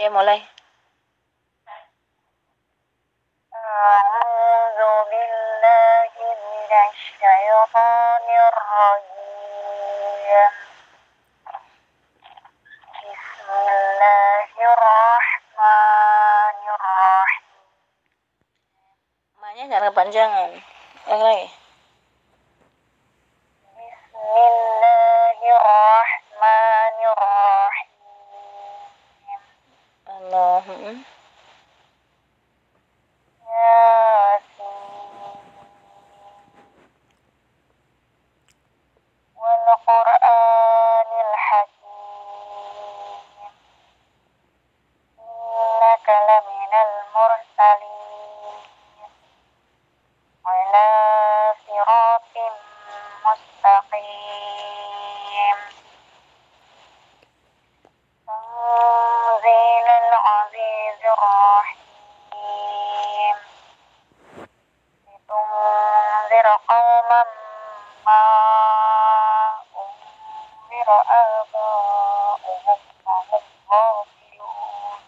Oke, mulai. A'udzu billahi minasy syaithanir rajim. Bismillahirrahmanirrahim. Maknya jangan kepanjangan. Yang lagi. Bismillahirrahmanirrahim. Allah. Yasin. Wal Qur'anil Hakim. Innaka laminal mursalin. Ala siratim mustaqim. Tanzilal azizir rahim. Litunzir qawman ma unzira aba'uhum fahum ghafilun.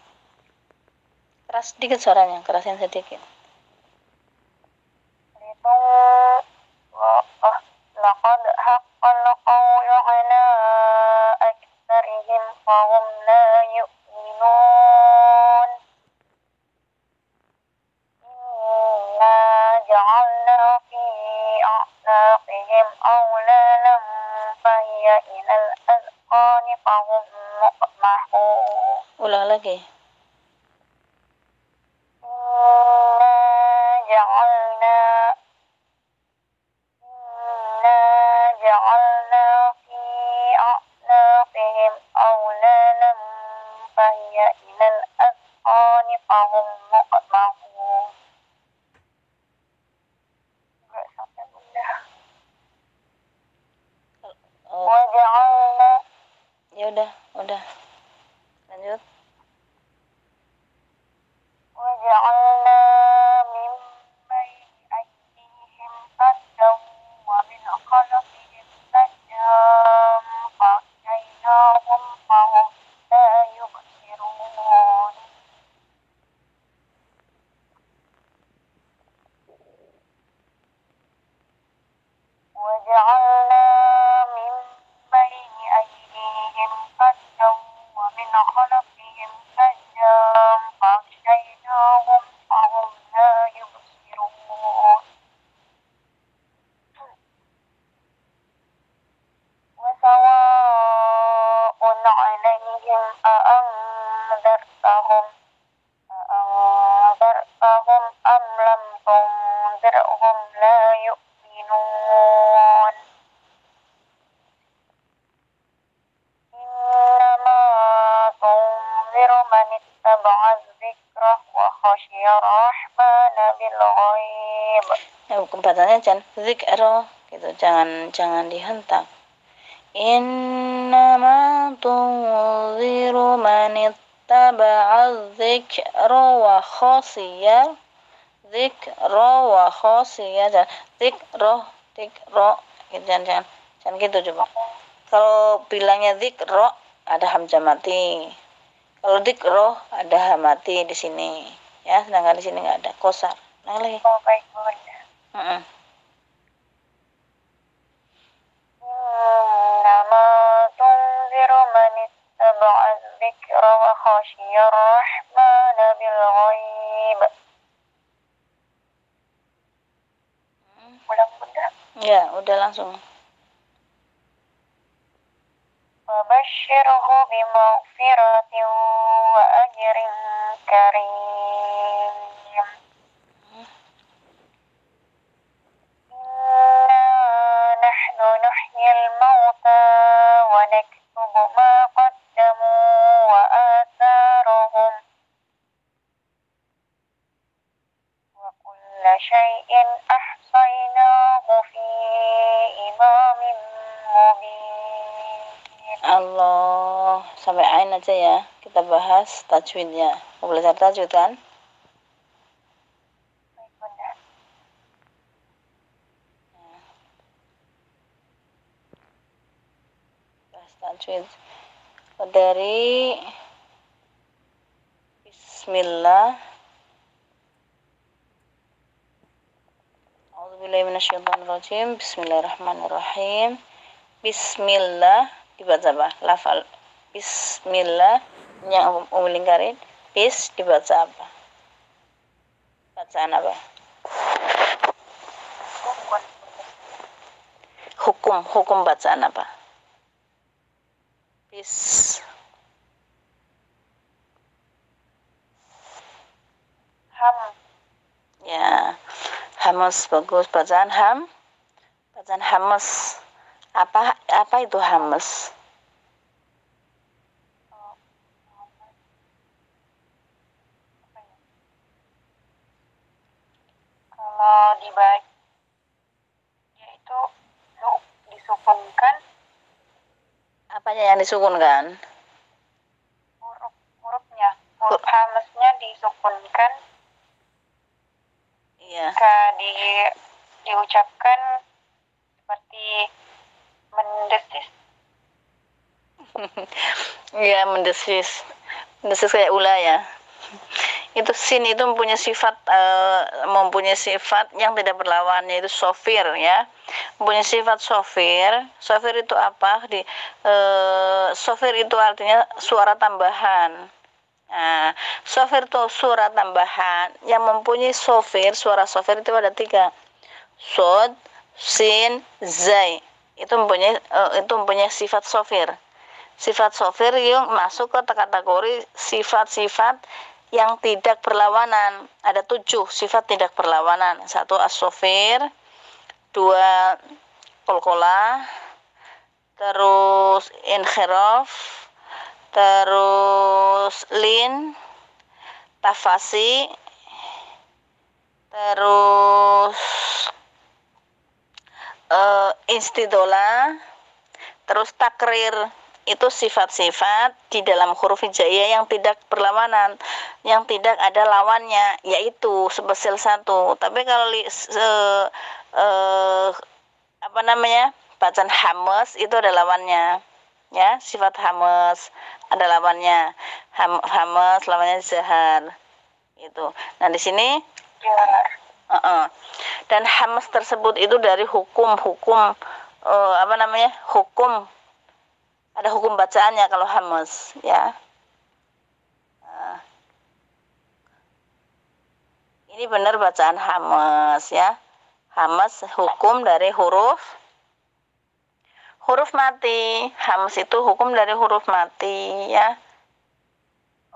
Keras sedikit suaranya, kerasin sedikit. Laqad haqqal qawlu ala aktsarihim fahum la yu'minun. Inna ja'alna fi a'naqihim aghlalan fahiya ilal azqani fahum muqmahun. Ulang lagi. جعلنا في أعناقهم أغلالا فهي إلى الأذقان فهم مقمحون. Waja'alna. Ya udah. Lanjut. Waja'alna min bayni aydihim saddan wa min khalfihim saddan fa'aghaynahum fahum la yubsirun. Waja'alna min bayni aydihim saddan wa min khalfihim saddan fa'aghaynahum fahum la yubsirun. وسواء عليهم أأنذرتهم أم لم تنذرهم لا يؤمنون. إنما تنذر من اتبع الذكر وخشي الرحمن بالغيب. Bacanya jangan zikro gitu, jangan dihentak. Innama tunziru man ittaba'a dzikra wa khashiya dzikro jangan gitu coba. Kalau bilangnya dzikro ada hamzah mati. Kalau dzikro ada hamati di sini. Ya, sedangkan di sini enggak ada qasar. Nah, lagi. Oh, baik, Bunda. Innama tunziru man ittaba'a dzikra wa khashiya ar-rahmana bil ghaib. Ulang Bunda? Ya, udah langsung. Fabashshirhu bimaghfiratin wa ajrin karim. نحن نحيي الموتى ونكتب ما قدموا وآثارهم وكل شيء أحصيناه في إمام مبين. Allah, sampai ain aja ya. Kita bahas tajwidnya. Mau belajar tajwid kan? Tajwid dari Bismillah. A'udzubillahiminasyaitonirrajim. Bismillahirrahmanirrahim. Bismillah dibaca apa? Lafal Bismillah yang lingkarin. Bis dibaca apa? Bacaan apa? Hukum bacaan apa? Bis. Ham. Ya, hamas bagus. Bacaan hamas. Apa itu hamas? Kalau dibaca yaitu disukunkan. Apanya yang disukunkan? Hurufnya. Huruf hamasnya disukunkan. Iya. Jika diucapkan seperti mendesis. Iya, mendesis kayak ulah ya. Itu sin itu mempunyai sifat yang tidak berlawan, yaitu sofir ya. Mempunyai sifat sofir. Sofir itu apa? Sofir itu artinya suara tambahan. Nah, sofir itu suara tambahan yang mempunyai sofir. Suara sofir itu ada 3. Sod, sin, zai. Itu mempunyai sifat sofir. Sifat sofir yang masuk ke kategori sifat-sifat yang tidak berlawanan. Ada 7 sifat tidak berlawanan. 1 as-sofir, 2 kolkolah, terus inkhiraf, terus lin, tafasi, terus istidola, terus takrir. Itu sifat-sifat di dalam huruf hijaiyah yang tidak berlawanan, yang tidak ada lawannya, yaitu spesial 1. Tapi kalau bacaan hamas itu ada lawannya, ya. Sifat hamas ada lawannya. Hamas lawannya zahar. Itu. Nah di sini dan hamas tersebut itu dari hukum ada hukum bacaannya kalau hamas ya. Ini benar bacaan hamas ya. Hamas hukum dari huruf mati. Hamas itu hukum dari huruf mati ya.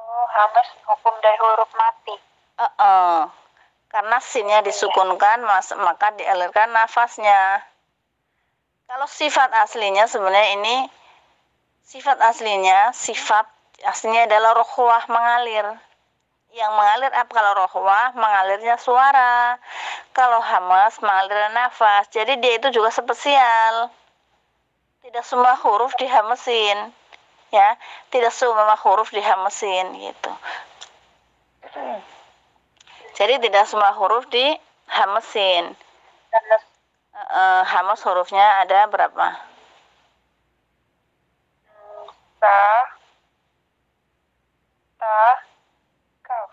Oh, hamas hukum dari huruf mati. Karena sinnya disukunkan maka dialirkan nafasnya. Kalau sifat aslinya sebenarnya ini sifat aslinya adalah rohwah, mengalir. Yang mengalir apa? Kalau rohwah mengalirnya suara, kalau hamas mengalir nafas. Jadi dia itu juga spesial. Tidak semua huruf dihamesin, ya. Tidak semua huruf dihamesin gitu. Jadi tidak semua huruf dihamesin. Hamas hurufnya ada berapa? Sa, ta, kaf.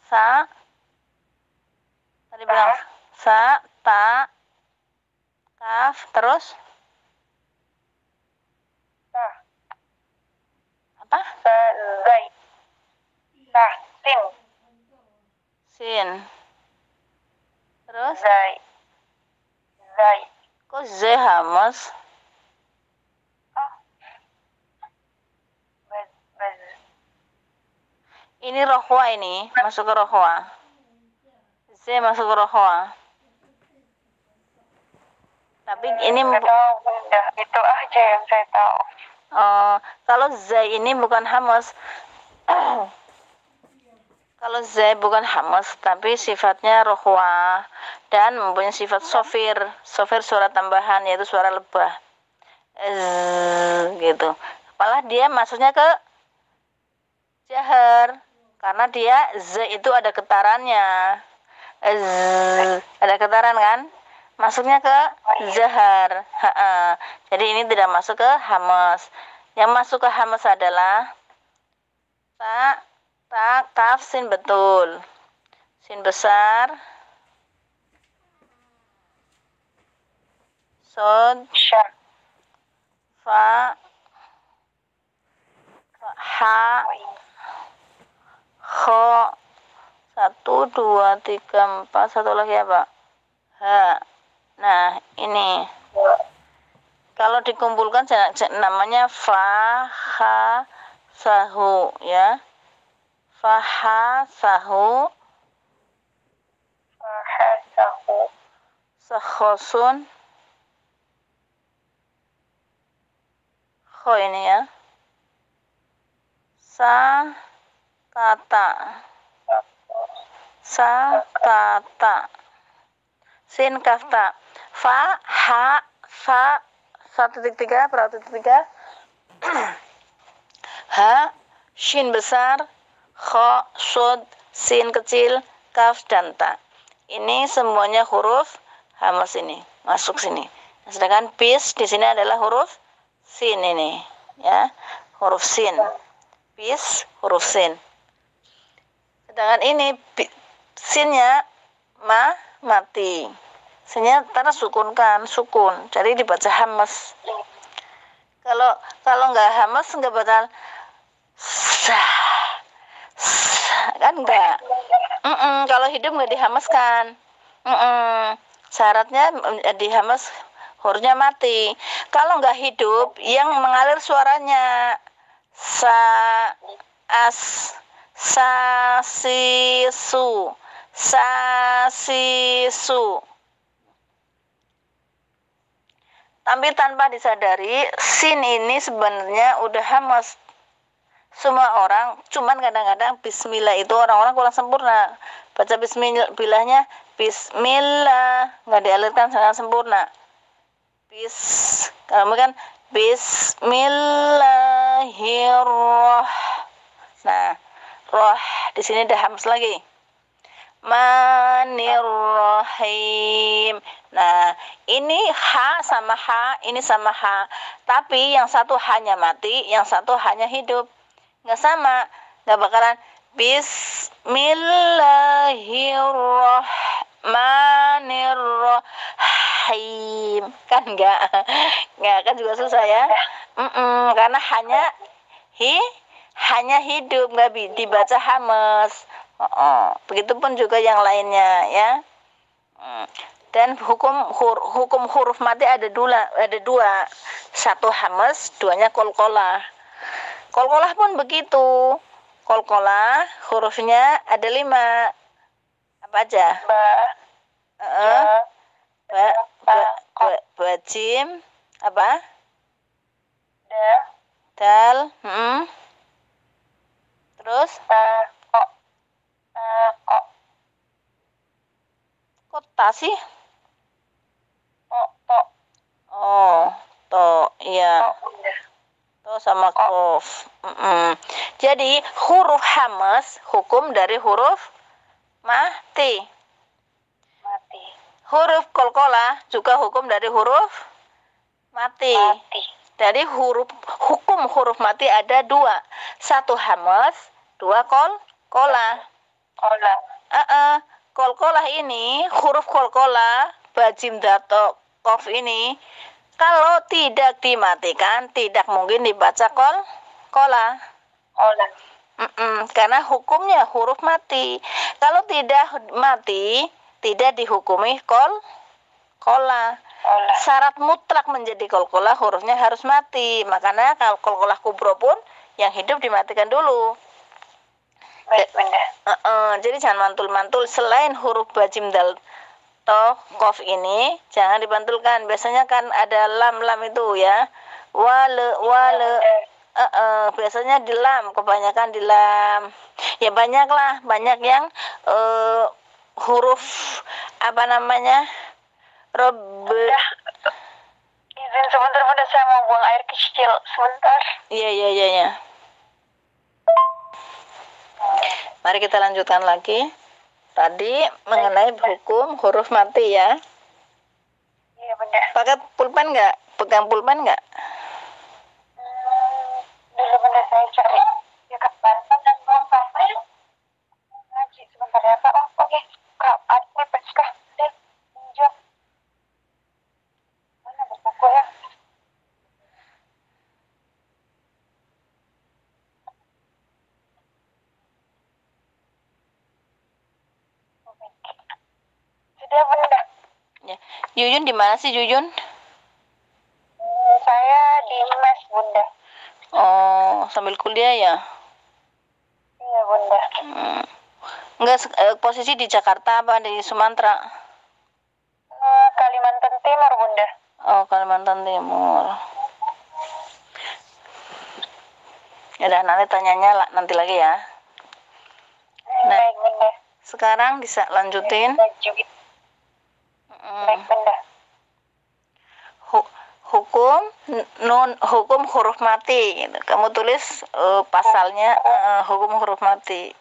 Sa. Tadi bilang sa, ta, kaf, terus? Sa. Apa? Sa, zai. Sa, sin. Sin. Terus? Zai. Kok zai hamas? Ini rohwa, ini masuk ke rohwa. Z masuk ke rohwa. Tapi ini itu aja yang saya tahu. Kalau Z ini bukan hamas. Kalau Z bukan hamas, tapi sifatnya rohwa dan mempunyai sifat sofir. Sofir suara tambahan, yaitu suara lebah. Gitu. Malah dia masuknya ke jahar. Karena dia Z itu ada getarannya. Ada getaran kan? Masuknya ke zahar. Jadi ini tidak masuk ke hamas. Yang masuk ke hamas adalah ta, kaf, sin betul. Sin besar. Sod, Sya. fa, ha, kho. 1, 2, 3, 4. Satu lagi apa? Ha. Nah, ini. Kalau dikumpulkan namanya fa, ha, sahu ya. Fa, ha, sahu. Fahasahu. Sakhosun. Kho ini ya. Sa, tata. Sa, tata. Sin, kafta. Fa, ha, sa, 1.3, berapa titik 3? Ha, shin besar, kho, sod, sin kecil, kaf, dan ta. Ini semuanya huruf hamas ini, masuk sini. Sedangkan bis di sini adalah huruf sin ini, ya, huruf sin. Bis, huruf sin. Sedangkan ini sinnya mati. Sinnya karena sukun. Jadi dibaca hamas. Kalau nggak hamas nggak bakal kan enggak. Kalau hidup nggak dihamaskan. Syaratnya dihamas hurufnya mati. Kalau nggak hidup yang mengalir suaranya sa, as, sa, si, su, sa, si, su. Tapi tanpa disadari, sin ini sebenarnya udah hamas. Semua orang, cuman kadang-kadang bismillah itu orang-orang kurang sempurna. Baca bismillahnya, bismillah, nggak dialirkan sangat sempurna. Kamu kan bismillahirrahmanirrahim. Nah, roh di sini udah hamas lagi. Manirrahim. Nah, ini ha sama ha, ini sama ha. Tapi yang satu hanya mati, yang satu hanya hidup. Nggak sama, nggak bakalan bismillahirrahmanirrahim. Kan nggak kan juga susah ya. Karena hanya hidup, nggak dibaca hamas. Begitupun juga yang lainnya ya. Dan hukum huruf mati ada dua. Satu hamas, duanya kolkolah. Kolkolah pun begitu. Kolkolah hurufnya ada 5. Apa aja? Ba, jim, apa? Dal, terus? Kok ta sih? Oh, to, iya. To sama kof. Jadi huruf hamas hukum dari huruf mati. Huruf kolkolah juga hukum dari huruf mati. Dari hukum huruf mati ada 2. 1 hamas, 2 kolkolah. Kolkolah ini, huruf kolkolah, bajim, dato, kof ini, kalau tidak dimatikan, tidak mungkin dibaca kolkolah. Karena hukumnya huruf mati. Kalau tidak mati, tidak dihukumi kolkolah. Syarat mutlak menjadi kolkolah, hurufnya harus mati. Makanya kalau kolkolah kubro pun, yang hidup dimatikan dulu. Jadi jangan mantul-mantul. Selain huruf bajim, dal, to, kof ini jangan dipantulkan. Biasanya kan ada lam itu ya. Wale. Biasanya di lam, kebanyakan di lam. Ya banyak yang huruf apa namanya? Izin sebentar, Bunda, saya mau buang air kecil sebentar. Iya. Mari kita lanjutkan lagi. Tadi mengenai hukum huruf mati ya. Iya, Bunda. Pakai pulpen nggak? Pegang pulpen nggak? Dulu, Bunda, saya cari. Ya, kapan? ternyata oke kak ada pulpen kak dan pinjam mana buku ya. Sudah bunda. Ya. Yuyun di mana sih Yuyun? Saya di mes bunda. Oh, sambil kuliah ya? Iya bunda. Enggak, posisi di Jakarta apa di Sumatera? Kalimantan Timur bunda. Oh, Kalimantan Timur. Ya udah, nanti tanyanya nanti lagi ya. Nah, Baik bunda. sekarang bisa lanjutin. Baik bunda. Hukum hukum huruf mati gitu. Kamu tulis pasalnya hukum huruf mati.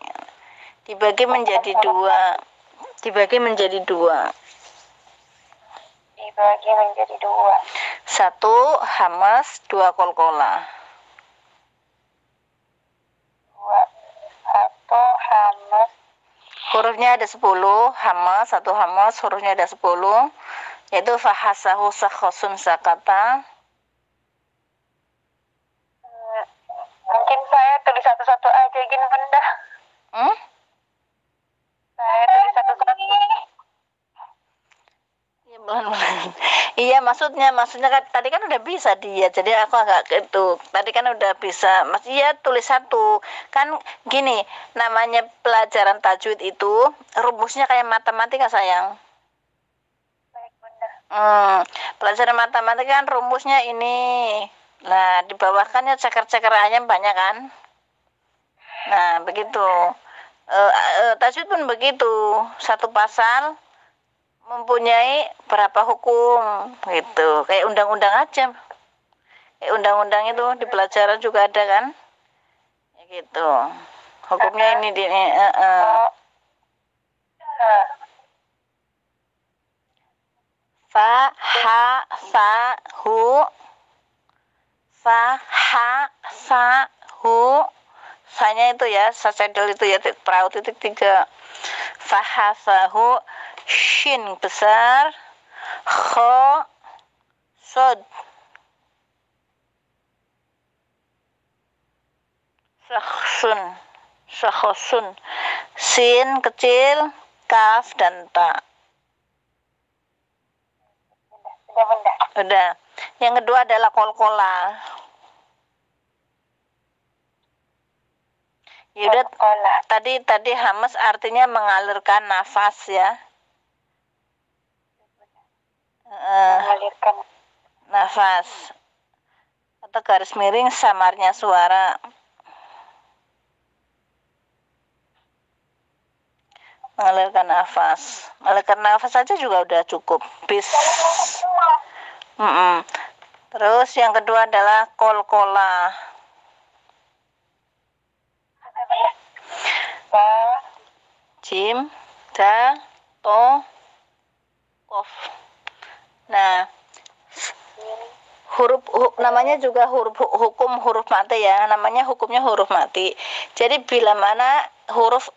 Dibagi menjadi dua. Dibagi menjadi dua. Satu hamas, dua kolkola. Satu hamas. Hurufnya ada 10, hamas, satu hamas, hurufnya ada 10, yaitu fahasahu sakhosun sakata. Mungkin saya tulis satu-satu aja gini bunda. Saya tulis satu-satu. Ya, pelan-pelan. Iya, maksudnya kan tadi kan udah bisa dia, jadi aku agak gitu. Tadi kan udah bisa, Mas. Iya, tulis satu. Kan gini, namanya pelajaran tajwid itu rumusnya kayak matematika sayang. Baik bunda. Pelajaran matematika kan rumusnya ini. Nah, di bawah kan ya ceker-ceker ayam banyak kan. Nah, begitu. Tajwid pun begitu. Satu pasal mempunyai berapa hukum gitu, kayak undang-undang aja, kayak undang-undang itu di pelajaran juga ada kan ya gitu, hukumnya ini fa ha sa hu, fa ha sa hu, fanya itu ya sacedel itu ya perahu titik 3, fa ha sa hu, shin besar, kho sod, sakhosun, sin kecil, kaf dan ta. Udah. Yang kedua adalah kolkola. Ya udah, tadi hamas artinya mengalirkan nafas ya. Mengalirkan nafas atau garis miring samarnya suara. Mengalirkan nafas saja juga udah cukup bis. Terus yang kedua adalah kolkola. Jim, da, to, kof. Nah, namanya juga hukum huruf mati ya, namanya hukumnya huruf mati. Jadi bila mana huruf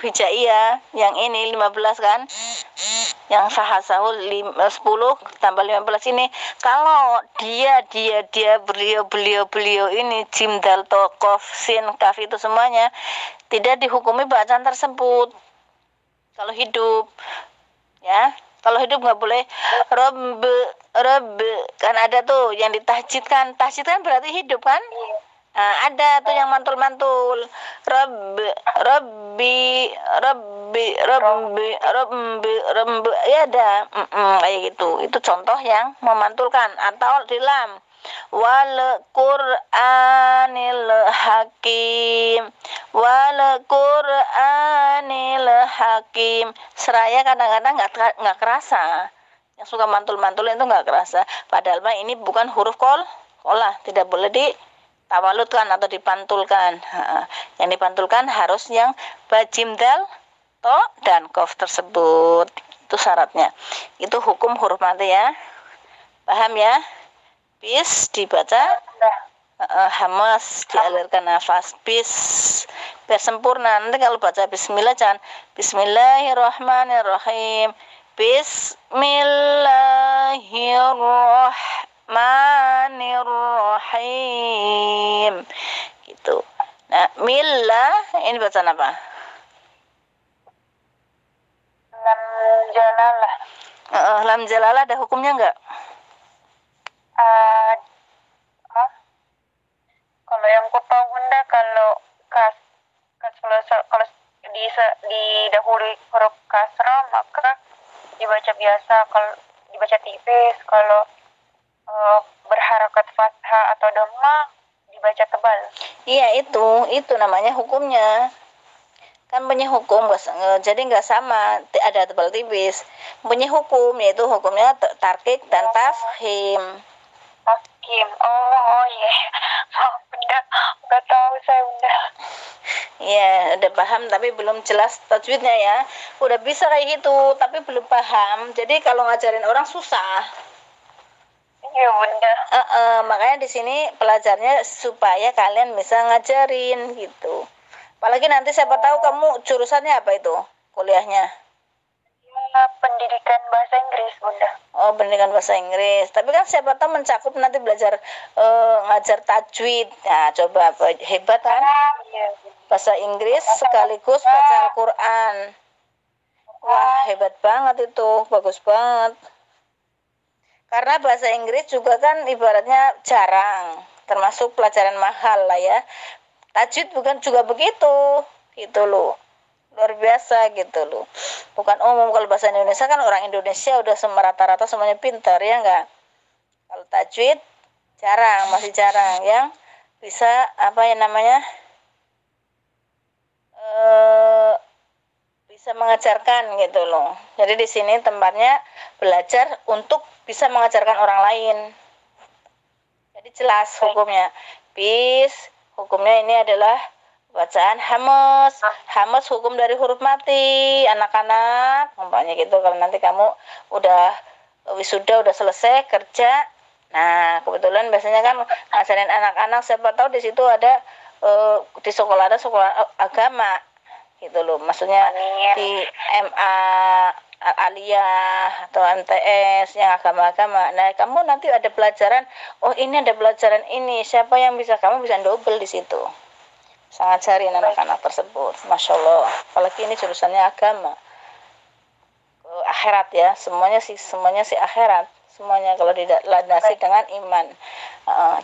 hijaiyah yang ini 15 kan, yang sahasahul 10 tambah 15 ini, kalau dia beliau ini jim dal to kof sin kaf itu semuanya tidak dihukumi bacaan tersebut kalau hidup ya. Kalau hidup nggak boleh rob kan ada tuh yang ditahjid kan berarti hidup kan. Nah, ada tuh yang mantul-mantul Rabbi ya ada kayak gitu. Itu contoh yang memantulkan. Atau di lam wal Qur'anil hakim seraya kadang-kadang nggak kerasa. Yang suka mantul-mantul itu nggak kerasa, padahal ini bukan huruf kolah, tidak boleh ditawalutkan atau dipantulkan. Yang dipantulkan harus yang bajim dal to dan kof tersebut. Itu syaratnya. Itu hukum huruf mati ya. Paham ya? Bis dibaca. Hamas, dialirkan nafas. Biar sempurna. Nanti kalau baca bismillah jangan bismillahirrahmanirrahim. Bismillahirrahmanirrahim. Gitu. Nah, millah ini bacaan apa? Lam jalalah. Lam jalalah ada hukumnya enggak? Kalau yang ku tahu Bunda, kalau kalau didahului huruf kasrah maka dibaca biasa, kalau dibaca tipis, kalau berharakat fathah atau dhamma dibaca tebal. Iya, itu namanya hukumnya. Kan punya hukum, jadi nggak sama, ada tebal tipis. Punya hukum, yaitu hukumnya tarkik dan tafhim. Tafhim, oh iya. Bunda, nggak tahu saya Bunda. Iya, udah paham tapi belum jelas tajwidnya ya. Udah bisa kayak gitu, tapi belum paham. Jadi kalau ngajarin orang susah. Iya Bunda. Makanya di sini pelajarnya supaya kalian bisa ngajarin gitu. Apalagi nanti siapa tahu kamu jurusannya apa itu kuliahnya? Ya, pendidikan bahasa Inggris Bunda. Oh, pendidikan bahasa Inggris. Tapi kan siapa tahu mencakup nanti belajar ngajar tajwid. Nah, coba hebat kan? Iya. Bahasa Inggris sekaligus baca Al-Quran. Wah, hebat banget itu, bagus banget. Karena bahasa Inggris juga kan ibaratnya jarang, termasuk pelajaran mahal lah ya. Tajwid bukan juga begitu, gitu loh. Luar biasa gitu loh. Bukan umum. Kalau bahasa Indonesia kan orang Indonesia udah rata-rata semuanya pintar ya enggak. Kalau tajwid jarang, masih jarang yang bisa apa ya namanya bisa mengajarkan gitu loh. Jadi di sini tempatnya belajar untuk bisa mengajarkan orang lain. Jadi jelas hukumnya. Hukumnya ini adalah bacaan hamas. Hamas hukum dari huruf mati, anak-anak. Umpamanya gitu, kalau nanti kamu udah wisuda, udah selesai kerja. Nah, kebetulan biasanya kan ngajarin anak-anak, siapa tahu di situ ada di sekolah ada sekolah agama gitu loh, maksudnya di MA Aliyah atau MTS yang agama-agama. Nah, kamu nanti ada pelajaran, oh ini ada pelajaran ini, siapa yang bisa, kamu bisa double di situ. Sangat cari anak-anak tersebut, masya Allah. Apalagi ini jurusannya agama, akhirat ya, semuanya sih akhirat, semuanya kalau tidak landasi dengan iman.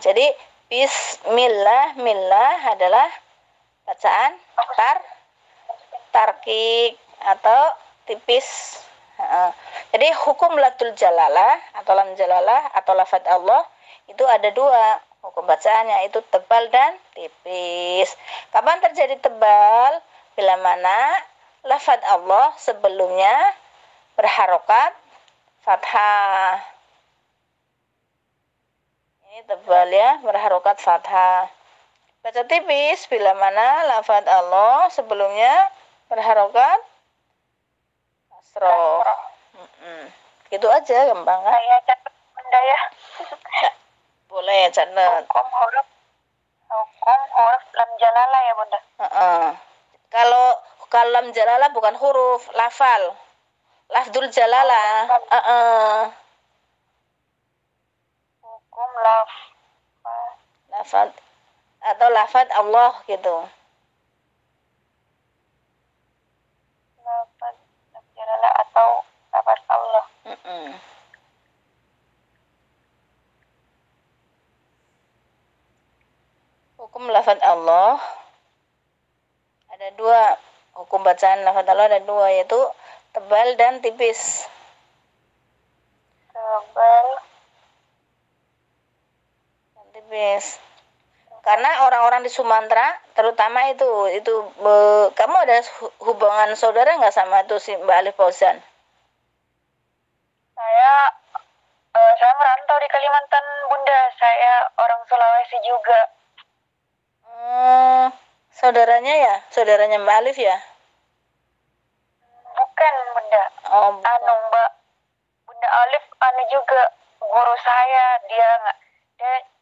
Jadi Bismillah, millah adalah bacaan tarkik atau tipis. Jadi hukum latul jalalah atau lam jalalah atau lafaz Allah itu ada dua hukum bacaannya, itu tebal dan tipis. Kapan terjadi tebal? Bila mana lafaz Allah sebelumnya berharokat fathah. Ini tebal ya, berharokat fathah. Baca tipis bila mana lafaz Allah sebelumnya berharokat kasroh. Gitu aja, gampang kan? Saya catat Bunda ya. Boleh catat. Hukum huruf lam jalalah ya Bunda. Kalau lam jalalah bukan huruf, lafal. Lafdul jalalah. Hukum lafaz atau lafaz Allah gitu. Lafaz lam jalalah atau lafaz Allah. Hukum lafaz Allah ada dua. Hukum bacaan lafaz Allah ada dua, yaitu tebal dan tipis. Tebal dan tipis. Karena orang-orang di Sumatera terutama itu kamu ada hubungan saudara nggak sama itu si Mbak Alif Fauzan? Saya merantau di Kalimantan Bunda, saya orang Sulawesi juga. Saudaranya ya? Saudaranya Mbak Alif ya? Bukan Bunda. Oh, bukan. Bunda Alif juga guru saya, dia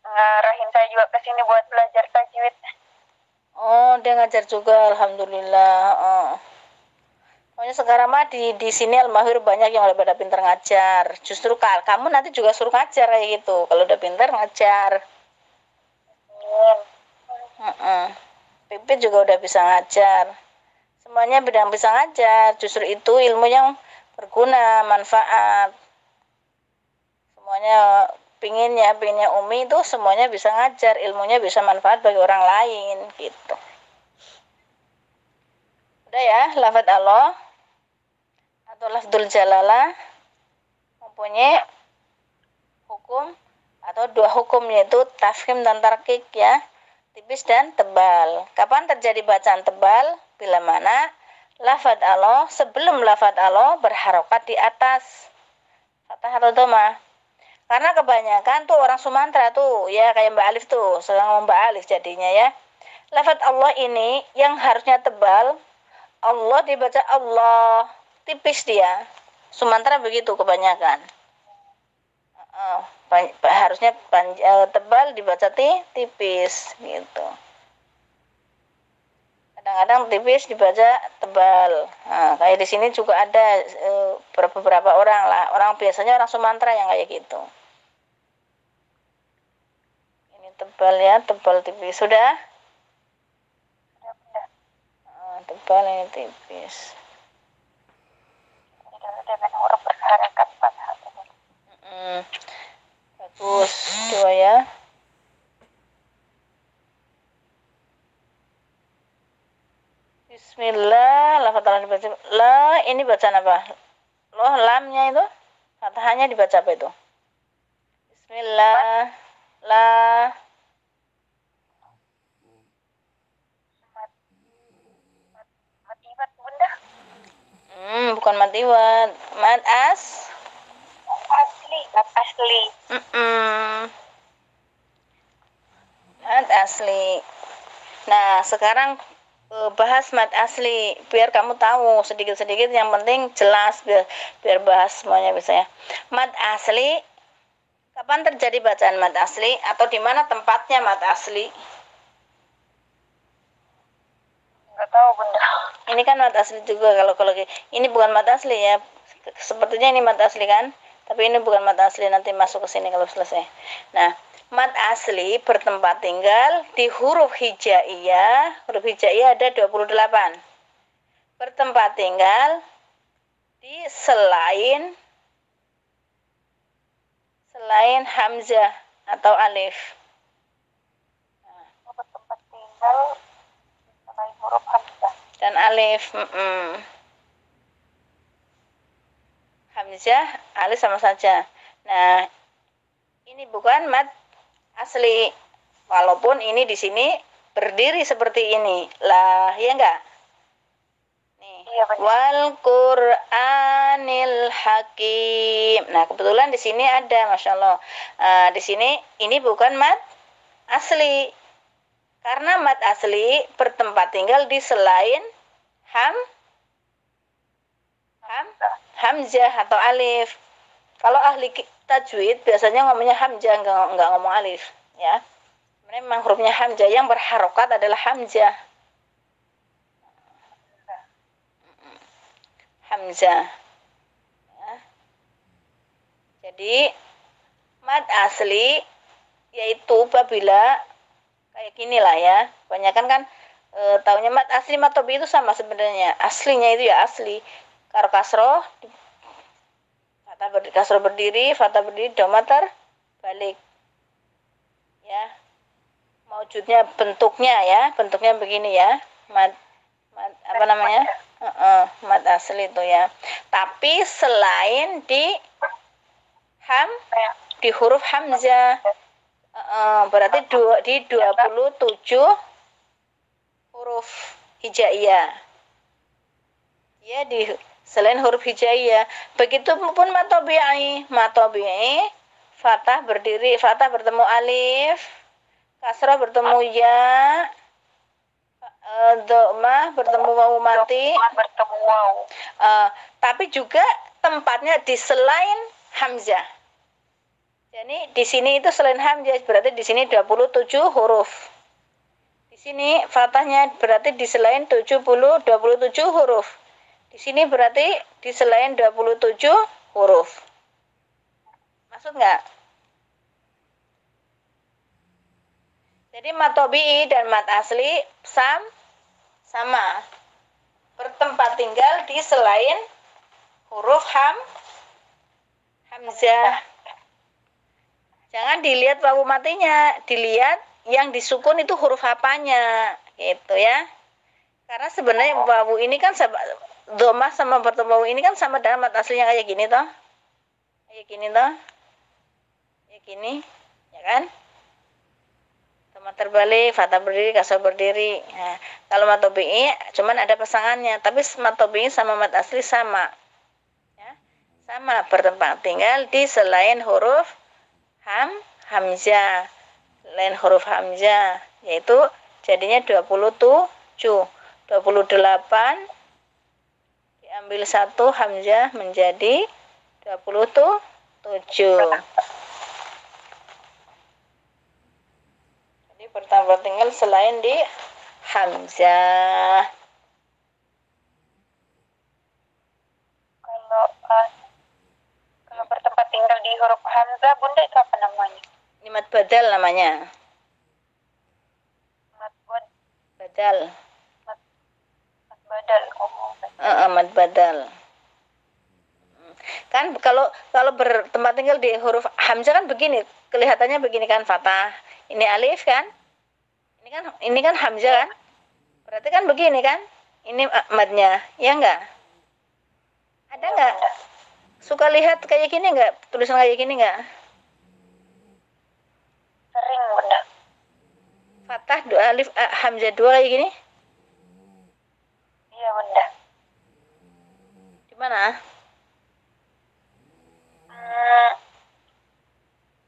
ngarahin saya juga ke sini buat belajar tajwid. Oh, dia ngajar juga, alhamdulillah. Oh. Pokoknya sekarang mah di sini Al-Mahir banyak yang udah pada pinter ngajar. Justru kamu nanti juga suruh ngajar kayak gitu. Kalau udah pinter ngajar. Pipit juga udah bisa ngajar. Semuanya bidang bisa ngajar. Justru itu ilmu yang berguna, manfaat. Semuanya pinginnya Umi itu semuanya bisa ngajar, ilmunya bisa manfaat bagi orang lain gitu. Udah ya, lafadz Allah atau lafdzul jalalah mempunyai hukum atau dua hukum, yaitu tafkhim dan tarkik ya, tipis dan tebal. Kapan terjadi bacaan tebal? Bila mana lafadz Allah sebelum lafadz Allah berharokat di atas fathah atau dhamma. Karena kebanyakan tuh orang Sumatera tuh ya, kayak Mbak Alif tuh, sedang Mbak Alif jadinya ya. Lafadz Allah ini yang harusnya tebal, Allah dibaca Allah, tipis dia. Sumatera begitu kebanyakan. Harusnya tebal dibaca tipis gitu. Kadang-kadang tipis dibaca tebal. Nah, kayak di sini juga ada beberapa orang lah. Biasanya orang Sumatera yang kayak gitu. Ini tebal ya, tebal tipis. Sudah? Tebal ini tipis. Dengan huruf berharakat fathah. Bagus. Dua ya. Bismillah, lafadz Allah dibaca. La, ini bacaan apa? Loh, lamnya itu fathahnya dibaca apa itu? Bismillah. La. Matiwat Bunda. Bukan matiwat. Mad Asli. Mad asli. Nah, sekarang bahas mad asli biar kamu tahu sedikit-sedikit, yang penting jelas biar bahas semuanya bisa ya. Mad asli, kapan terjadi bacaan mad asli atau di mana tempatnya mad asli? Enggak tahu Bunda. Ini kan mad asli juga, kalau ini bukan mad asli ya. Sepertinya ini mad asli kan? Tapi ini bukan mad asli, nanti masuk ke sini kalau selesai. Nah, mad asli bertempat tinggal di huruf hijaiyah. Huruf hijaiyah ada 28. Bertempat tinggal di selain hamzah atau alif. Bertempat tinggal selain huruf hamzah dan alif. Hamzah, alif sama saja. Nah, ini bukan mad asli. Walaupun ini di sini berdiri seperti ini. Lah, ya enggak? Nih. Iya, Wal Qur'anil Hakim. Nah, kebetulan di sini ada, Masya Allah. Di sini ini bukan mad asli. Karena mad asli bertempat tinggal di selain hamzah atau alif. Kalau ahli tajwid biasanya ngomongnya hamzah, enggak ngomong alif, ya. Memang hurufnya hamzah, yang berharokat adalah hamzah. Hamzah. Ya. Jadi mad asli yaitu apabila kayak gini lah ya. Kebanyakan kan taunya mad asli, mad tobi itu sama sebenarnya. Aslinya itu ya asli. Karo kasroh, kasroh berdiri, fathah berdiri, dhamma terbalik. Ya. Maujudnya bentuknya ya, bentuknya begini ya. Mad apa namanya? Mad asli itu ya. Tapi selain di huruf hamzah. Berarti di 27 huruf hijaiyah. Ya, di selain huruf hijaiyah. Begitupun matobi'i. Matobi'i, fathah berdiri, fathah bertemu alif, kasrah bertemu ya, dhamma bertemu wawu mati. Tapi juga tempatnya di selain hamzah. Jadi di sini itu selain hamzah berarti di sini 27 huruf. Di sini fathahnya berarti di selain 27 huruf. Di sini berarti di selain 27 huruf. Maksud nggak? Jadi mat tobi'i dan mat asli sama. Bertempat tinggal di selain huruf hamzah. Jangan dilihat wawu matinya, dilihat yang disukun itu huruf apanya, gitu ya. Karena sebenarnya wawu ini kan domah sama bertemu wawu ini kan sama dengan mat aslinya kayak gini toh. Kayak gini toh. Kayak gini, ya kan? Dhamma terbalik, fathah berdiri, kasrah berdiri. Nah, kalau mat tobi'i cuman ada pasangannya, tapi mat tobi'i sama mat asli sama. Ya. Sama bertempat tinggal di selain huruf hamzah. Lain huruf hamzah, yaitu jadinya 27. 28 diambil 1 hamzah menjadi 27. Jadi bertambah tinggal selain di hamzah. Kalau bertempat tinggal di huruf hamzah, Bunda, itu apa namanya? Ini mad badal namanya. Badal. Mad badal. Mad badal. Kan kalau bertempat tinggal di huruf hamzah kan begini, kelihatannya begini kan fathah. Ini alif kan? Ini kan hamzah kan? Berarti kan begini kan? Ini madnya, ya enggak? Ada enggak? Suka lihat kayak gini enggak? Tulisan kayak gini enggak? Sering, Bunda. Fathah alif hamzah 2 kayak gini? Iya, Bunda. Di mana?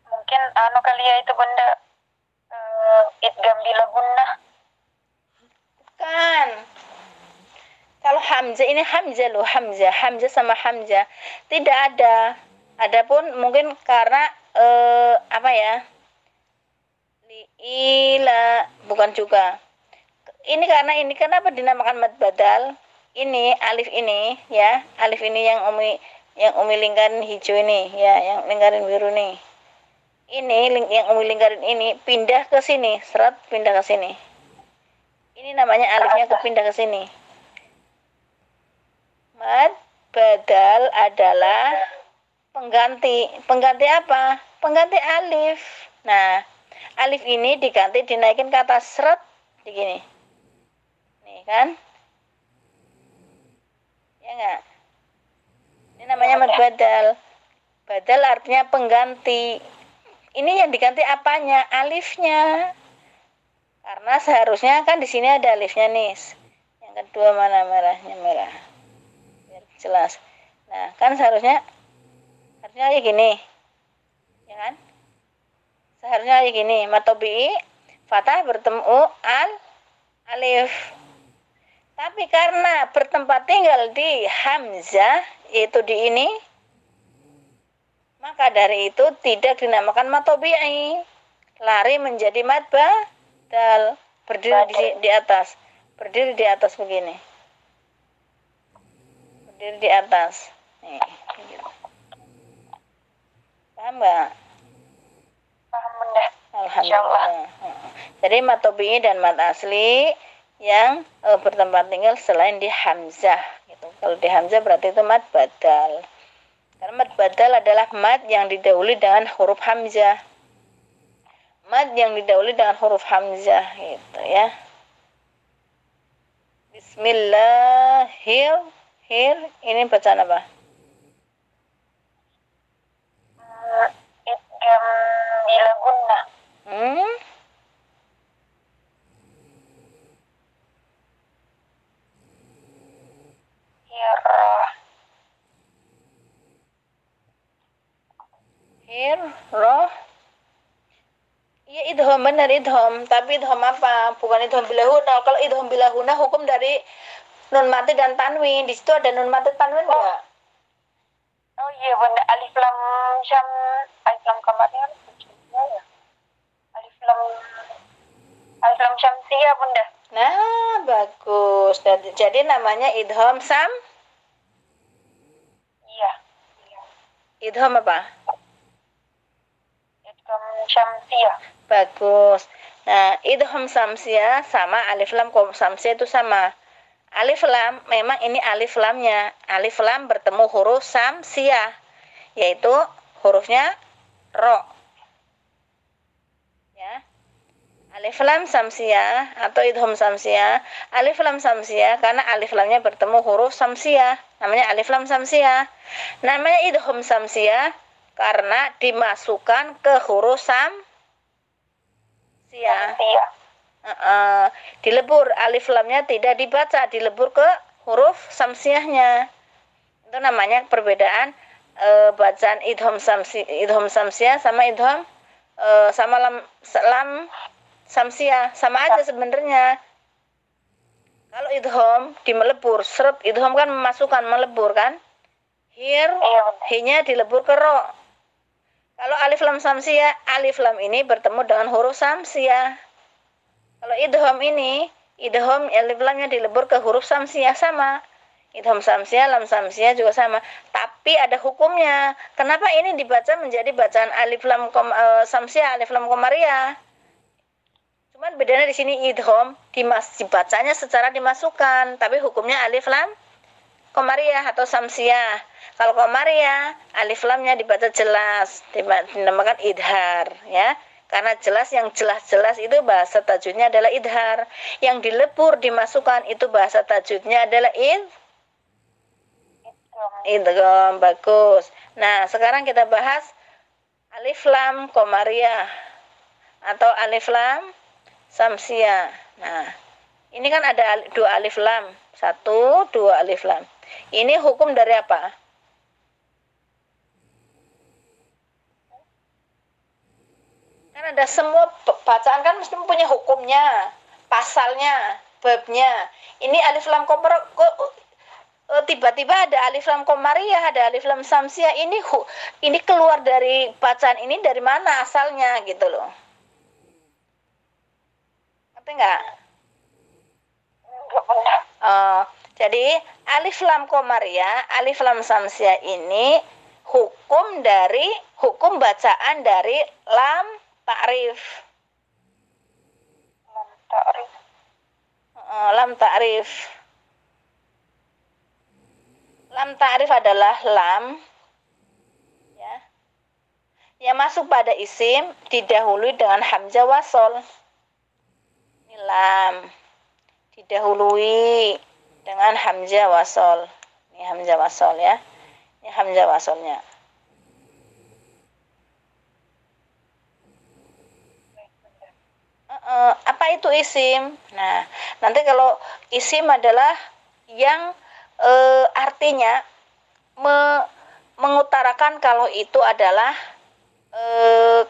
Mungkin kali ya itu, Bunda, idgham bila gunnah. Bukan. Kalau hamzah ini hamzah loh, hamzah sama hamzah tidak ada. Adapun mungkin karena apa ya? Liila bukan juga. Ini karena ini kenapa dinamakan mad badal? Ini alif ini ya, alif ini yang umi lingkaran hijau ini ya, yang lingkaran biru nih. Ini yang umi lingkaran ini pindah ke sini, pindah ke sini. Ini namanya alifnya kepindah ke sini. Mad badal adalah pengganti. Pengganti apa? Pengganti alif. Nah, alif ini diganti dinaikin ke atas begini. Nih kan? Ya enggak? Ini namanya mad badal. Badal artinya pengganti. Ini yang diganti apanya? Alifnya. Karena seharusnya kan di sini ada alifnya nih. Yang kedua mana merahnya merah. Biar jelas. Nah, kan seharusnya kayak gini. Ya kan? Seharusnya kayak gini. Mad tobi'i fathah bertemu alif. Tapi karena bertempat tinggal di hamzah, yaitu di ini, maka dari itu tidak dinamakan mad tobi'i. Lari menjadi mad badal. Berdiri di atas. Berdiri di atas begini. Berdiri di atas. Nih, gitu. Paham nggak? Paham, Bunda. Alhamdulillah. Jadi mad tobi'i dan mad asli yang bertempat tinggal selain di hamzah gitu. Kalau di hamzah berarti itu mad badal. Karena mad badal adalah mad yang didahului dengan huruf hamzah. Mad yang didahului dengan huruf hamzah gitu ya. Ini bacaan apa? Idgham bila gunnah. Roh. Iya idhom, benar idhom. Tapi idhom apa? Bukan idhom bilahuna. Kalau idhom bilahuna hukum dari nun mati dan tanwin. Di situ ada nun mati tanwin enggak? Oh iya, Bunda. Alif lam syam, alif lam kamarnya bagus. Jadi namanya idham sam. Iya. Idham apa? Idgham syamsiyah. Bagus. Nah, idham samsiyah sama alif lam samsiyah itu sama. Alif lam, memang ini alif lamnya. Alif lam bertemu huruf samsiyah, yaitu hurufnya ro. Ya. Alif lam samsiyah atau idham samsiyah. Alif lam samsiyah karena alif lamnya bertemu huruf samsiyah, namanya alif lam samsiyah. Namanya idham samsiyah karena dimasukkan ke huruf samsiyah. Dilebur, alif lamnya tidak dibaca, dilebur ke huruf samsiyahnya. Itu namanya perbedaan bacaan idham samsiyah sama idham sama lam samsiyah, sama aja sebenarnya. Kalau idham di melebur, seret idham kan memasukkan, melebur kan. H-nya dilebur ke ro. Kalau alif lam samsiyah, alif lam ini bertemu dengan huruf samsiyah. Kalau idham ini, idham alif lamnya dilebur ke huruf samsiyah, sama. Idham samsiyah, lam samsiyah juga sama. Tapi ada hukumnya. Kenapa ini dibaca menjadi bacaan alif lam samsiyah, alif lam komariah? Cuman bedanya di sini idham dibacanya secara dimasukkan, tapi hukumnya alif lam komariah atau samsiyah. Kalau komariah, alif lamnya dibaca jelas, dinamakan idhar, ya. Karena jelas, yang jelas-jelas itu bahasa tajwidnya adalah idhar. Yang dilebur dimasukkan itu bahasa tajwidnya adalah idgham. Bagus. Nah, sekarang kita bahas alif lam komariah atau alif lam samsiyah. Nah, ini kan ada dua alif lam, 1, 2 alif lam. Ini hukum dari apa? Kan ada semua bacaan kan mesti punya hukumnya, pasalnya, babnya. Ini alif lam komar kok tiba-tiba ada alif lam komariah, ada alif lam samsiyah. Ini keluar dari bacaan ini dari mana asalnya gitu loh. Ngerti enggak? Jadi alif lam komariah, alif lam samsiyah ini hukum bacaan dari lam ta'rif. Lam ta'rif. Lam ta'rif adalah lam ya, yang masuk pada isim didahului dengan hamzah wasol. Ini lam didahului dengan hamzah wasol. Ini hamzah wasol ya. Ini hamzah wasolnya. Apa itu isim? Nah, nanti kalau isim adalah yang artinya mengutarakan kalau itu adalah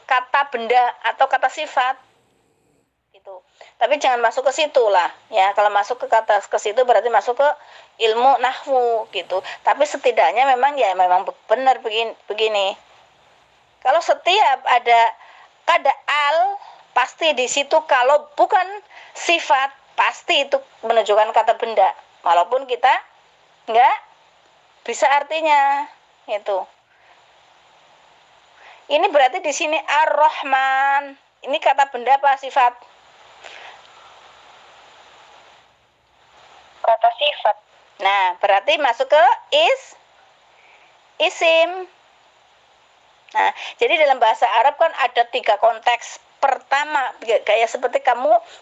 kata benda atau kata sifat gitu. Tapi jangan masuk ke situ lah ya. Kalau masuk ke kata ke situ berarti masuk ke ilmu nahwu gitu. Tapi setidaknya memang benar begini. Kalau setiap ada kada al, pasti di situ kalau bukan sifat pasti itu menunjukkan kata benda. Walaupun kita enggak bisa artinya itu. Ini berarti di sini Ar-Rahman. Ini kata benda apa sifat? Kata sifat. Nah, berarti masuk ke isim. Nah, jadi dalam bahasa Arab kan ada 3 konteks. Pertama, kayak seperti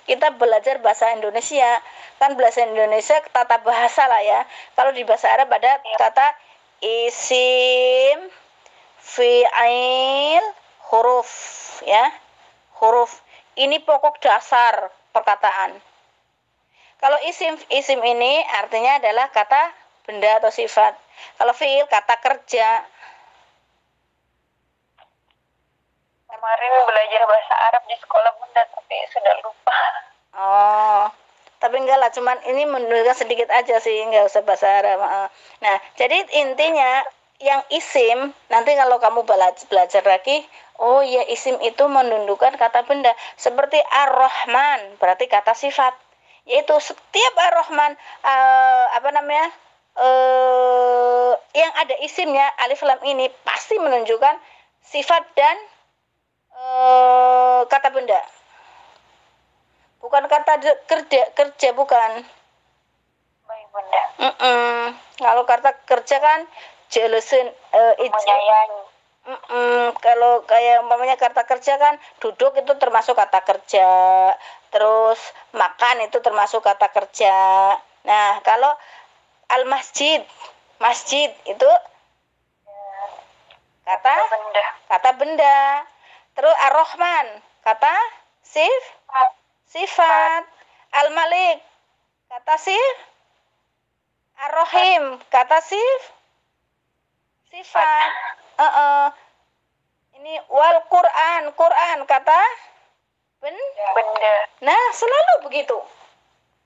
kita belajar bahasa Indonesia. Kan bahasa Indonesia tata bahasa lah ya. Kalau di bahasa Arab ada kata isim, fi'il, huruf ya. Huruf. Ini pokok dasar perkataan. Kalau isim ini artinya adalah kata benda atau sifat. Kalau fi'il kata kerja. Kemarin belajar bahasa Arab di sekolah Bunda tapi sudah lupa. Oh, tapi enggak lah, cuman ini menunjukkan sedikit aja sih, enggak usah bahasa Arab. Nah, jadi intinya yang isim, nanti kalau kamu belajar lagi, oh ya isim itu menundukkan kata benda. Seperti Ar-Rahman, berarti kata sifat. yaitu setiap ar-Rahman apa namanya yang ada isimnya alif lam ini pasti menunjukkan sifat dan kata benda, bukan kata kerja bukan. Baik Bunda. Kalau kata kerja kan jelasin Menyayangi. Kalau kayak umpamanya kata kerja kan duduk itu termasuk kata kerja, terus makan itu termasuk kata kerja. Nah kalau al masjid itu kata benda. Terus ar-Rahman kata sifat. Al Malik kata ar-Rahim kata sifat. Ini wal Quran kata benda. Nah selalu begitu.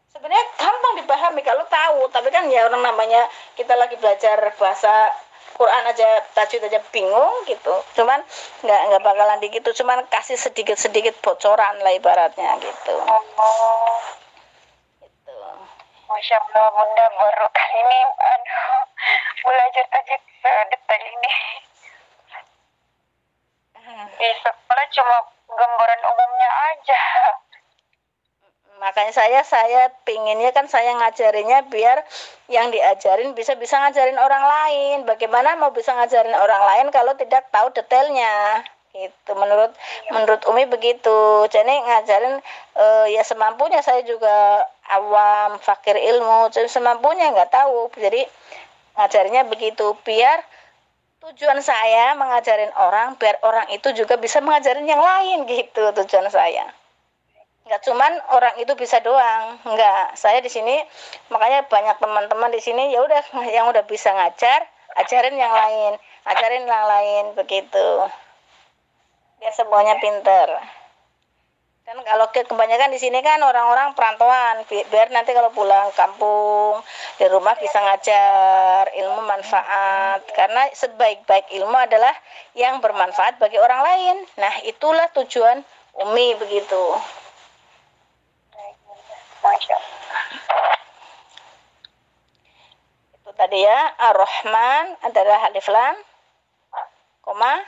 Sebenarnya gampang dipahami kalau tahu, tapi kan ya orang namanya kita lagi belajar bahasa Quran aja, tajwid aja bingung gitu. Cuman nggak bakalan gitu, cuman kasih sedikit bocoran lah ibaratnya gitu. Gitu. Masya Allah Bunda, baru kali ini belajar tajwid sedetail ini. Di sekolah cuma gambaran umumnya aja. Makanya saya pinginnya kan saya ngajarinya biar yang diajarin bisa ngajarin orang lain. Bagaimana mau bisa ngajarin orang lain kalau tidak tahu detailnya? Gitu. Menurut Umi begitu. Jadi ngajarin ya semampunya, saya juga awam, fakir ilmu, jadi semampunya nggak tahu. Jadi ngajarinnya begitu biar tujuan saya mengajarin orang biar orang itu juga bisa mengajarin yang lain gitu tujuan saya. Nggak cuman orang itu bisa doang, nggak. Saya di sini makanya banyak teman-teman di sini ya udah yang udah bisa ngajar, ajarin yang lain begitu. Biar semuanya pinter. Kan kalau kebanyakan di sini kan orang-orang perantauan, biar nanti kalau pulang kampung di rumah bisa ngajar ilmu manfaat. Karena sebaik-baik ilmu adalah yang bermanfaat bagi orang lain. Nah itulah tujuan Umi begitu. Itu tadi ya, ar-Rahman adalah alif lam koma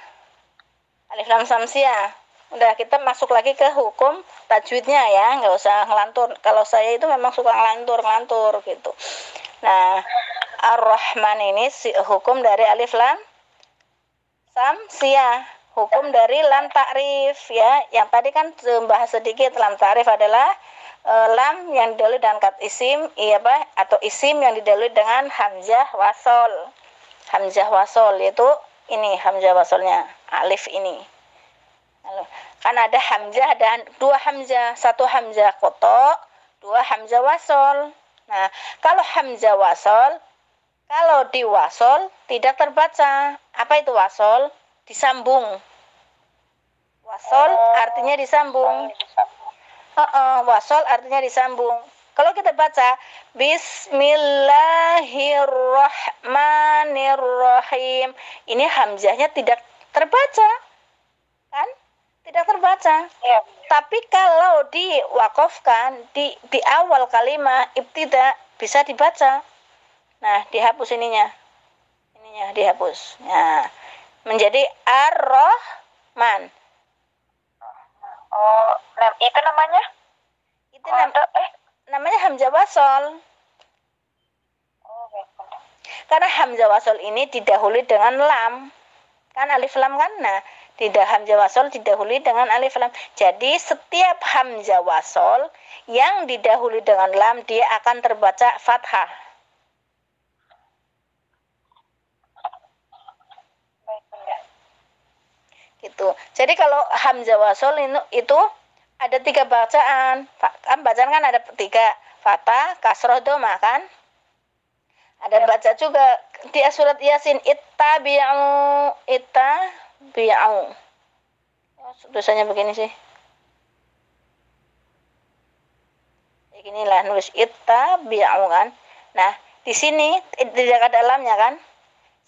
alif lam samsiah. Udah, kita masuk lagi ke hukum tajwidnya ya, nggak usah ngelantur. Kalau saya itu memang suka ngelantur gitu. Nah, ar-Rahman ini hukum dari alif lam samsiah, hukum dari lam ta'rif ya. Yang tadi kan bahas sedikit, lam ta'rif adalah lam yang didahului dengan kat isim, atau isim yang didahului dengan hamzah wasol, yaitu ini hamzah wasolnya, alif ini. Kan ada hamzah, ada dua hamzah, satu hamzah kotok, dua hamzah wasol. Nah, kalau hamzah wasol, kalau diwasol tidak terbaca. Apa itu wasol? Disambung. Wasol artinya disambung. Wasol artinya disambung. Kalau kita baca Bismillahirrahmanirrahim, ini hamzahnya tidak terbaca, kan? Tidak terbaca. Ya. Tapi kalau diwakafkan di awal kalimat ibtida bisa dibaca. Nah, dihapus ininya dihapus. Nah, menjadi ar-Rahman. Oh, itu namanya? Itu namanya hamzah wasol. Oh, baik. Karena hamzah wasol ini didahului dengan lam. Kan alif lam kan? Nah, tidak hamzah wasol didahului dengan alif lam. Jadi setiap hamzah wasol yang didahului dengan lam dia akan terbaca fathah. Gitu. Jadi kalau hamzah wasol itu ada 3 bacaan. Bacaan kan ada 3, fathah, kasroh, dhamma kan? Ada baca juga di surat Yasin, ittabi'u. Tulisannya begini sih. Beginilah nulis ittabi'u kan. Nah, di sini tidak ada lamnya kan?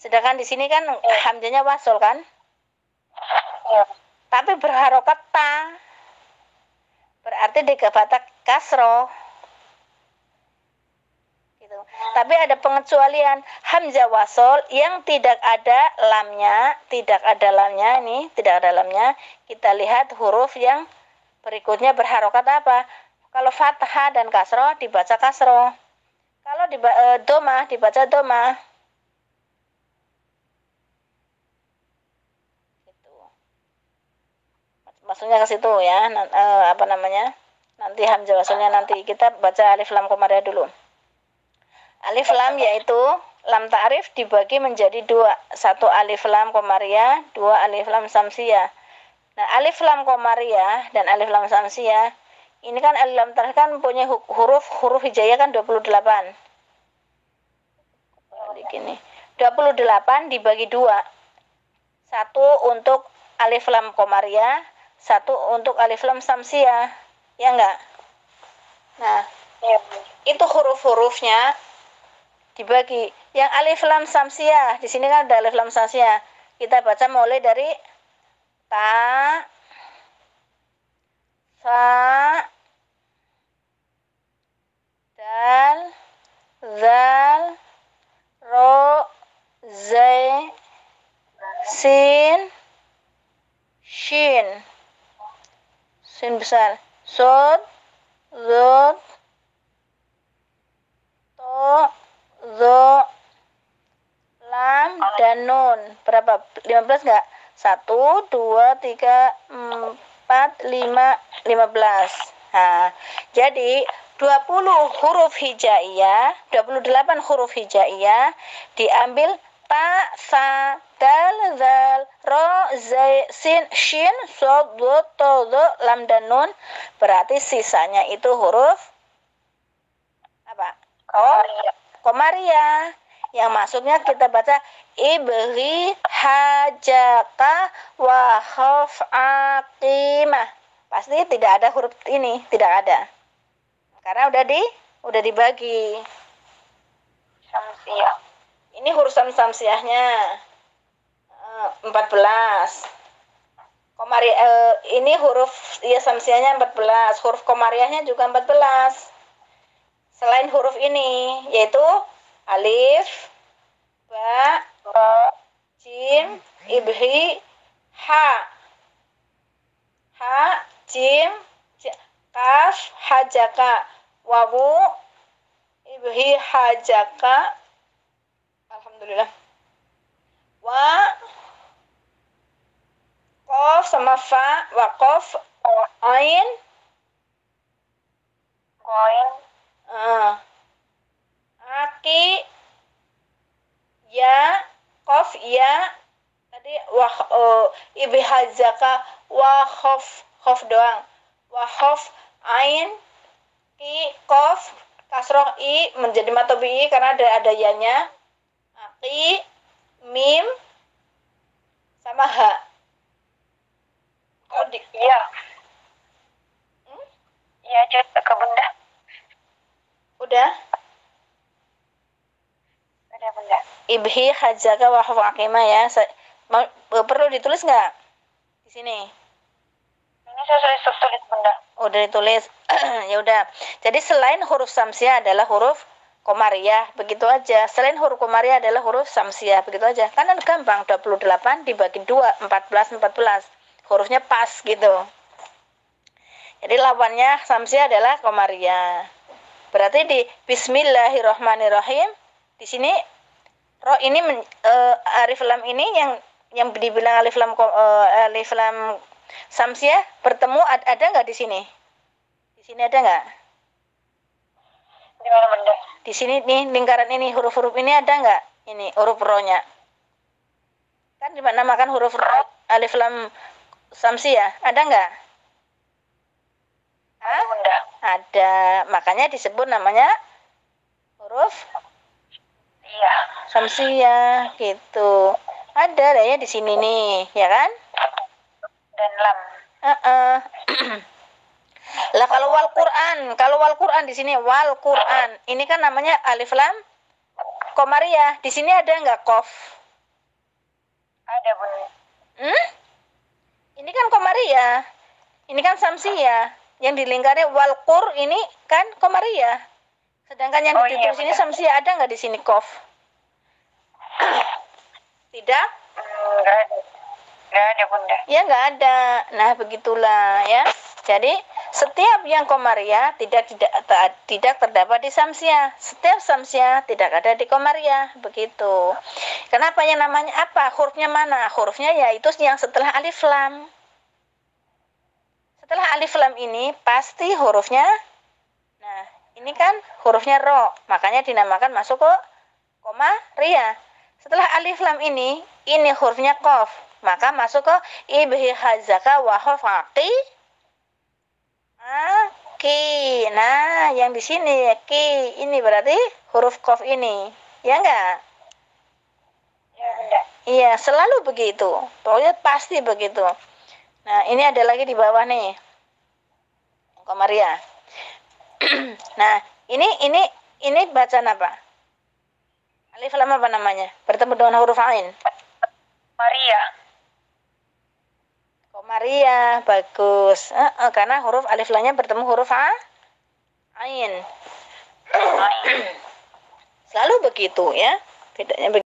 Sedangkan di sini kan hamzahnya wasol kan? Ya. Tapi berharokat ta. Berarti dikabata kasroh. Gitu. Tapi ada pengecualian hamzah wasol yang tidak ada lamnya, ini, tidak ada lamnya. Kita lihat huruf yang berikutnya berharokat apa? Kalau fathah dan kasroh dibaca kasroh. Kalau domah dibaca domah. Gitu. Maksudnya ke situ ya. Nanti hamzah wasolnya nanti kita baca alif lam komariah dulu. Alif lam yaitu lam ta'rif dibagi menjadi dua. Satu alif lam komariah, dua alif lam samsiyah. Nah, alif lam komariah dan alif lam samsiyah, ini kan alif lam ta'rif kan punya huruf hijaiyah kan 28. Gini. 28 dibagi dua. Satu untuk alif lam komariah, satu untuk alif lam samsiyah. Ya enggak? Nah, Iya. itu huruf-hurufnya dibagi. Yang alif lam samsiyah, di sini kan ada alif lam samsiyah. Kita baca mulai dari ta, sa, dal, zal, ro, zai, sin, shin. Sin besar. Sod, zod, to, zo, lam, dan nun. Berapa? 15 enggak? 1, 2, 3, 4, 5, 15. Nah, jadi 20 huruf hijaiyah, 28 huruf hijaiyah diambil ta, sa, dal, zal, ro, zai, sin, shin, sod, do, to, zo, lam, dan nun. Berarti sisanya itu huruf apa? Komariah. Yang maksudnya kita baca ibghi hajaka wa khaf aqimah. Pasti tidak ada huruf ini, tidak ada. Karena udah dibagi. Samsiyah. Ini huruf samsiyahnya 14. Ini huruf samsiyahnya 14. Huruf komariahnya juga 14. Selain huruf ini, yaitu alif, ba, jim, ibhi, ha, jim, kaf, hajaka, wawu, ibhi, hajaka, alhamdulillah, wa, kof sama fa, wakof, ain, aki, ya, kof, ya, tadi ibi hajaka, wa khof doang, wa khof, ain, ki, kof, kasroh i menjadi matobi karena ada yanya, aki, mim, sama ha. Iya. Iya, cerita ke bunda. Udah? Udah bunda. Ibhi hajaka wa khof aqimah ya. Perlu ditulis nggak di sini? Ini saya sudah tulis bunda. Udah ditulis. Ya udah. Jadi selain huruf samsiyah adalah huruf komariah, begitu aja. Selain huruf komariah adalah huruf samsiyah, begitu aja. Kan gampang, 28 dibagi 2, 14. Hurufnya pas gitu. Jadi lawannya samsiyah adalah komariah. Berarti di Bismillahirrahmanirrahim di sini roh ini alif lam ini yang dibilang alif lam samsiyah bertemu ada nggak di sini? Di sini ada nggak? Di mana bunda? Di sini nih lingkaran ini huruf-huruf ini ada nggak? Ini huruf rohnya. Kan dinamakan huruf alif lam samsiyah, ada nggak? Bunda. Ada, makanya disebut namanya huruf samsiyah gitu. Ada ya di sini nih, ya kan? Dan lam. Lah kalau wal Quran di sini wal Quran, ini kan namanya alif lam komariah. Di sini ada nggak kof? Ada bunda. Ini kan komariah, ini kan samsiyah. Yang dilingkari wal qur ini kan komariah. Sedangkan yang Oh, ditulis iya, ini benar. samsia ada nggak di sini kof? Tidak? Nggak ada. Nggak ada, Bunda. Ya nggak ada. Nah begitulah ya. Jadi setiap yang komaria tidak terdapat di samsia. Setiap samsia tidak ada di komaria. Begitu. Kenapa yang namanya apa? Hurufnya mana? Hurufnya yaitu yang setelah alif lam. Setelah alif lam ini pasti hurufnya. Nah ini kan hurufnya ro. Makanya dinamakan masuk ke komaria. Setelah alif lam ini hurufnya qaf. Maka masuk ke ibhi hazaka wa hafaqi ki. Nah, yang di sini ki ini berarti huruf qaf ini. Ya enggak? Ya, Bunda. Iya, selalu begitu. Pokoknya pasti begitu. Nah, ini ada lagi di bawah nih. Komaria. Nah, ini bacaan apa? Alif lam apa namanya? Bertemu dengan huruf ain. Maria. Komaria, bagus. Karena huruf alif lamnya bertemu huruf ain. Selalu begitu ya. Bedanya begitu.